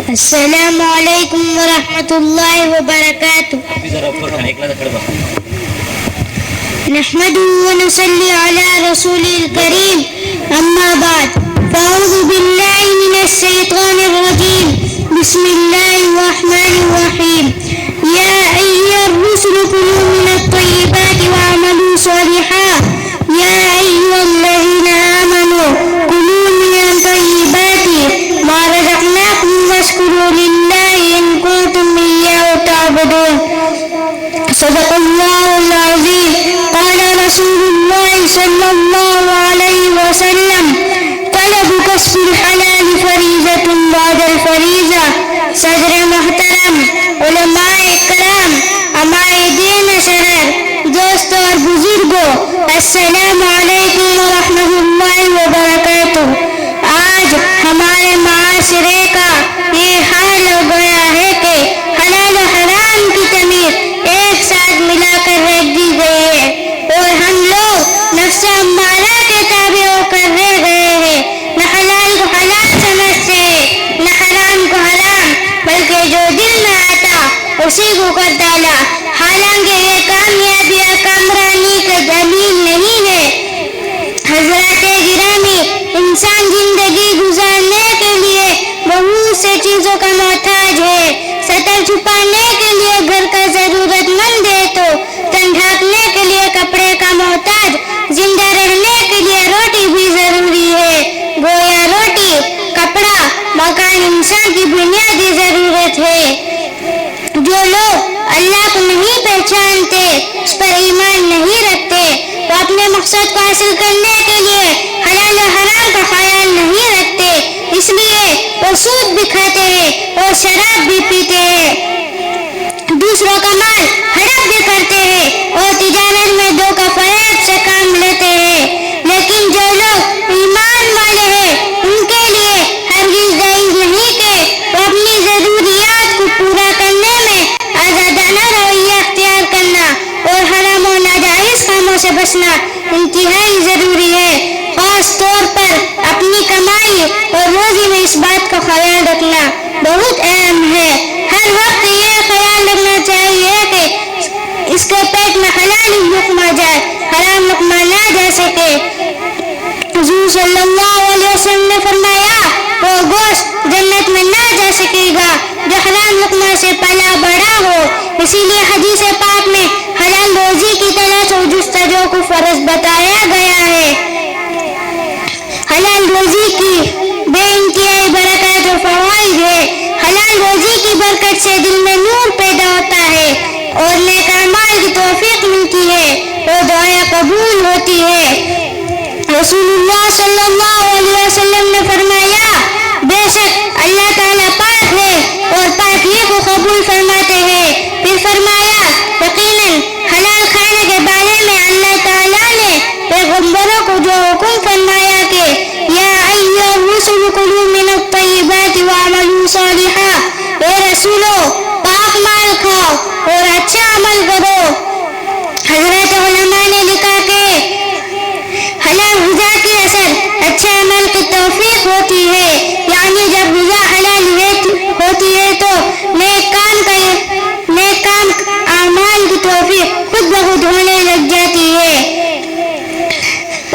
السلام علیکم ورحمۃ اللہ وبرکاتہ. نحمده ونصلي على رسوله الكريم. أما بعد فأعوذ بالله من الشيطان الرجيم. بسم الله الرحمن الرحيم. يا أيها الرسل كلوا من الطيبات واعملوا صالحا. يا أيها الذين آمنوا كلوا من الطيبات ما رزقناكم واشكروا لله إن كنتم إياه تعبدون. صدق الله العظيم. قال رسول الله صلى الله عليه وسلم طلب كسب الحلال فریضة بعد الفریضة. صدر محترم، علماء کرام، ہمارے دین شہر، دوستوں اور بزرگوں، السلام علیکم ورحمۃ اللہ وبرکاتہ. آج ہمارے معاشرے کا یہ حال ہو گیا ہے کہ حلال و حرام کی تمیز ایک ساتھ ملا کر رکھ دی گئی ہے اور ہم لوگ نفس امارہ کے تابع ہو کر رہ گئے ہیں. نہ حلال کو حلال سمجھتے ہیں، نہ حرام کو حرام، بلکہ جو دل میں آتا اسی کو کر ڈالا. حالانکہ یہ کامیابی یا کامرانی کا دلیل نہیں ہے. حضرات گرامی، انسان زندگی گزارنے کے لیے بہت سے چیزوں کا محتاج ہے. سطر چھپانے کے لیے گھر کا ضرورت مند ہے تو تن ڈھانکنے کے لیے کپڑے کا محتاج. زندہ رہنے کے لیے روٹی بھی ضروری ہے. گویا روٹی، کپڑا، مکان انسان کی بنیادی ضرورت ہے. جو لوگ اللہ کو نہیں پہچانتے، اس پر ایمان نہیں رکھتے، وہ اپنے مقصد کو حاصل کرنے کے لیے حلال و حرام کا خیال نہیں رکھتے. اس لیے وہ سود بھی کھاتے ہیں اور شراب بھی پیتے ہیں، دوسروں کا مال ہڑپ بھی کرتے ہیں اور تجارت میں دھوکہ فریب سے کام لیتے ہیں. لیکن جو لوگ ایمان والے ہیں ان کے لیے ہرگز جائز نہیں کہ وہ اپنی ضروریات کو پورا کرنے میں آزادانہ رویہ اختیار کرنا اور حرام و ناجائز کاموں سے بچنا انتہائی ضروری ہے. خاص طور پر اپنی کمائی اور روزی میں اس بات کا خیال رکھنا بہت اہم ہے. ہر وقت یہ خیال رکھنا چاہیے کہ اس کے پیٹ میں حلال لقمہ جائے، حرام لقمہ نہ جا سکے. حضور صلی اللہ علیہ وسلم نے فرمایا وہ گوشت جنت میں نہ جا سکے گا جو حرام لقمہ سے پلا بڑا ہو. اسی لیے حدیث پاک میں حلال روزی کی تلاش اور جستجو کو فرض بتایا گیا ہے. حلال روزی کی بے انتہائی برکات و فوائد ہے. حلال روزی کی برکت سے دل میں نور پیدا ہوتا ہے اور نیک اعمال کی توفیق ملتی ہے اور دعائیں قبول ہوتی ہے. رسول اللہ صلی اللہ علیہ وسلم نے فرمایا بے شک اللہ تعالیٰ پاک ہے اور پاکی کو قبول فرماتے ہیں. پھر فرمایا یقیناً حلال کھانے کے بارے میں اللہ تعالیٰ نے پیغمبروں کو جو حکم فرمایا کہ یا ایھا الرسل کلوا من الطیبات واعملوا صالحا، اے رسولو پاک مال کھاؤ اور اچھا عمل کرو. حضرت علماء نے لکھا کہ حلال غذا کی اثر اچھے عمل کی توفیق ہوتی ہے. یعنی جب غذا حلال ہوتی ہے تو نیک کام اعمال کی توفیق خود بخود ہونے لگ جاتی ہے.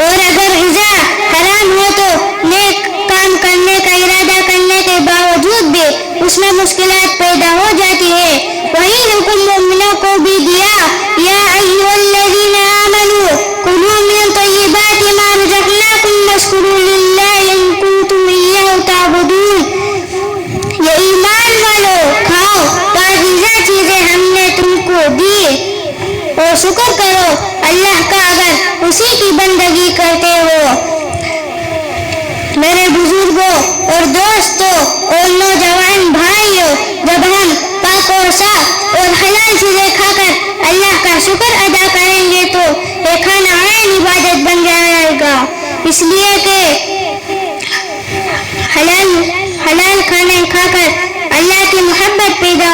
اور اگر غذا حرام ہو تو نیک کام کرنے کا ارادہ کرنے کے باوجود بھی اس میں مشکلات پیدا ہو جاتی ہے. وہی حکم مومنوں کو بھی دیا یا ایھا الذین آمنوا کلوا من طیبات ما رزقناکم واشکروا للہ ان کنتم ایہ تعبدون. یہ ایمان والو کھاؤ پاکیزہ چیزیں ہم نے تم کو دی اور شکر کرو اللہ کا اگر اسی کی بندگی کرتے ہو. میرے بزرگوں اور دوستوں اور نوجوان بھائیوں، جب ہم پاک و صاف اور حلال چیزیں کھا کر اللہ کا شکر ادا کریں گے تو یہ کھانا عین عبادت بن جائے گا. اس لیے کہ حلال کھانا کھا کر اللہ کی محبت پیدا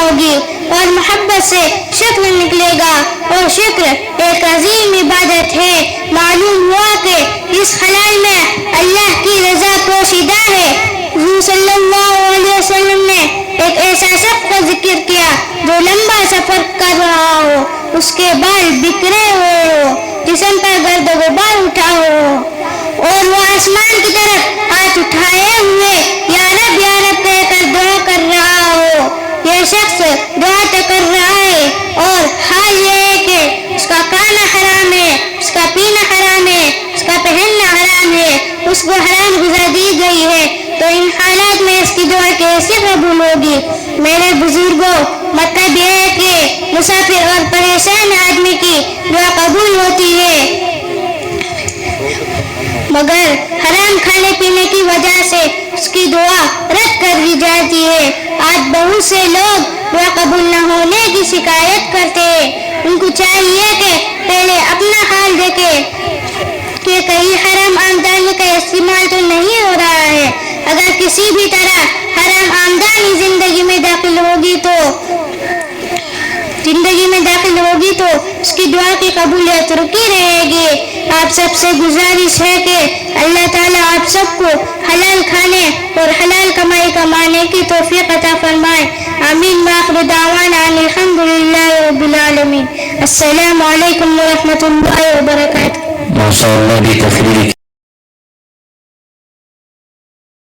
محبت سے شکر نکلے گا، اور شکر ایک عظیم عبادت ہے۔ معلوم ہوا کہ اس خلال میں اللہ کی رضا پوشیدہ ہے۔ حضور صلی اللہ علیہ وسلم نے ایک ایسا شخص کا ذکر کیا جو لمبا سفر کر رہا ہو، اس کے بال بکھرے ہوئے ہو، جسم پر گرد و غبار اٹھا ہو، اور وہ آسمان کی طرف ہاتھ اٹھائے ہوئے یا رب کہہ کر دعا کر رہا ہو۔ یہ شخص دعا تو کر رہا ہے اور حال یہ ہے کہ اس کا کھانا حرام ہے، اس کا پینا حرام ہے، اس کا پہننا حرام ہے، اس کو حرام غذا دی گئی ہے، تو ان حالات میں اس کی دعا کیسے قبول ہوگی؟ میرے بزرگوں، مطلب یہ ہے کہ مسافر اور پریشان آدمی کی دعا قبول ہوتی ہے، مگر حرام کھانے پینے کی وجہ سے اس کی دعا رد کر دی جاتی ہے۔ آج بہت سے لوگ دعا قبول نہ ہونے کی شکایت کرتے ہیں۔ ان کو چاہیے کہ پہلے اپنا حال دیکھیں کہ کہیں حرام آمدنی کا استعمال تو نہیں ہو رہا ہے۔ اگر کسی بھی طرح حرام آمدنی زندگی میں داخل ہوگی تو اس کی دعا کی قبولیت رکی رہے گی۔ آپ سب سے گزارش ہے کہ اللہ تعالیٰ آپ سب کو حلال کھانے اور حلال کمائی کمانے کی توفیق عطا فرمائے۔ آمین۔ وآخر دعوانا ان الحمد للہ رب العالمین۔ السلام علیکم ورحمۃ اللہ وبرکاتہ۔ ماشاء اللہ بھی تقریر